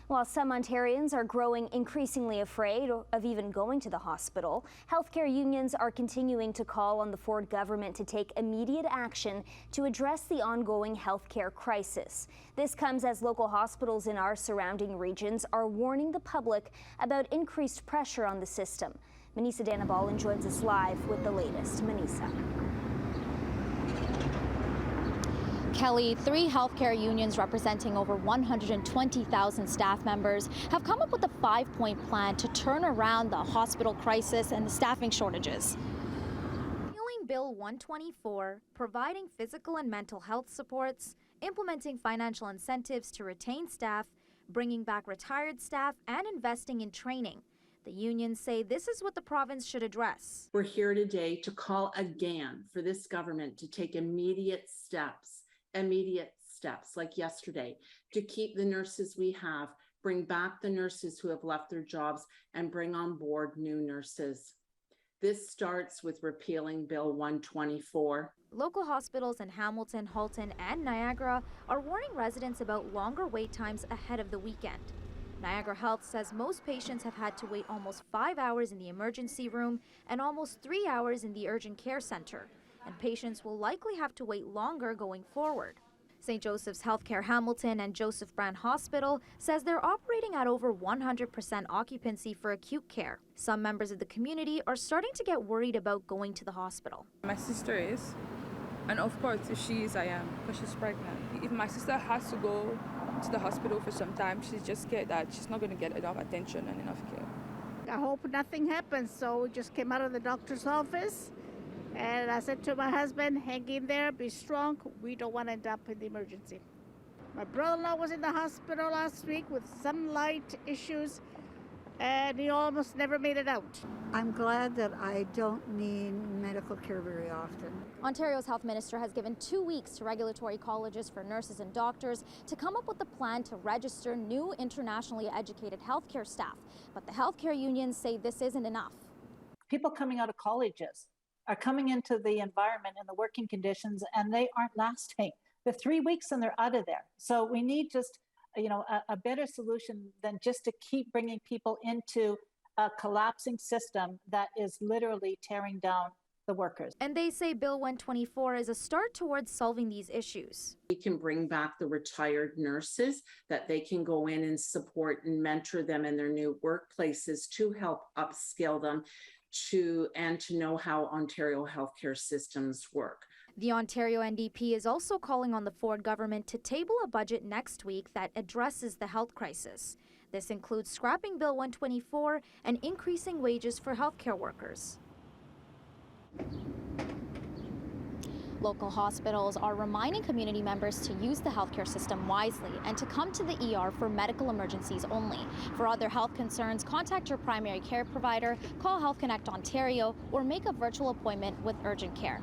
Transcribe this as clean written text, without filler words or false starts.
While some Ontarians are growing increasingly afraid of even going to the hospital, healthcare unions are continuing to call on the Ford government to take immediate action to address the ongoing healthcare crisis. This comes as local hospitals in our surrounding regions are warning the public about increased pressure on the system. Manisa Danabalan joins us live with the latest. Manisa. Kelly, 3 healthcare unions representing over 120,000 staff members have come up with a 5-point plan to turn around the hospital crisis and the staffing shortages. Repealing Bill 124, providing physical and mental health supports, implementing financial incentives to retain staff, bringing back retired staff, and investing in training. The unions say this is what the province should address. We're here today to call again for this government to take immediate steps like yesterday, to keep the nurses we have, bring back the nurses who have left their jobs, and bring on board new nurses. This starts with repealing Bill 124. Local hospitals in Hamilton, Halton, and Niagara are warning residents about longer wait times ahead of the weekend. Niagara Health says most patients have had to wait almost 5 hours in the emergency room and almost 3 hours in the urgent care center, and patients will likely have to wait longer going forward. St. Joseph's Healthcare Hamilton and Joseph Brand Hospital says they're operating at over 100% occupancy for acute care. Some members of the community are starting to get worried about going to the hospital. My sister is, and of course if she is, I am, because she's pregnant. If my sister has to go to the hospital for some time, she's just scared that she's not going to get enough attention and enough care. I hope nothing happens, so we just came out of the doctor's office. And I said to my husband, hang in there, be strong. We don't want to end up in the emergency. My brother-in-law was in the hospital last week with some light issues, and he almost never made it out. I'm glad that I don't need medical care very often. Ontario's health minister has given 2 weeks to regulatory colleges for nurses and doctors to come up with a plan to register new internationally educated healthcare staff. But the healthcare unions say this isn't enough. People coming out of colleges are coming into the environment and the working conditions, and they aren't lasting. The 3 weeks and they're out of there. So we need just, a better solution than just to keep bringing people into a collapsing system that is literally tearing down the workers. And they say Bill 124 is a start towards solving these issues. We can bring back the retired nurses that they can go in and support and mentor them in their new workplaces to help upskill them to know how Ontario healthcare systems work. The Ontario NDP is also calling on the Ford government to table a budget next week that addresses the health crisis. This includes scrapping Bill 124 and increasing wages for healthcare workers. Local hospitals are reminding community members to use the healthcare system wisely and to come to the ER for medical emergencies only. For other health concerns, contact your primary care provider, call Health Connect Ontario, or make a virtual appointment with urgent care.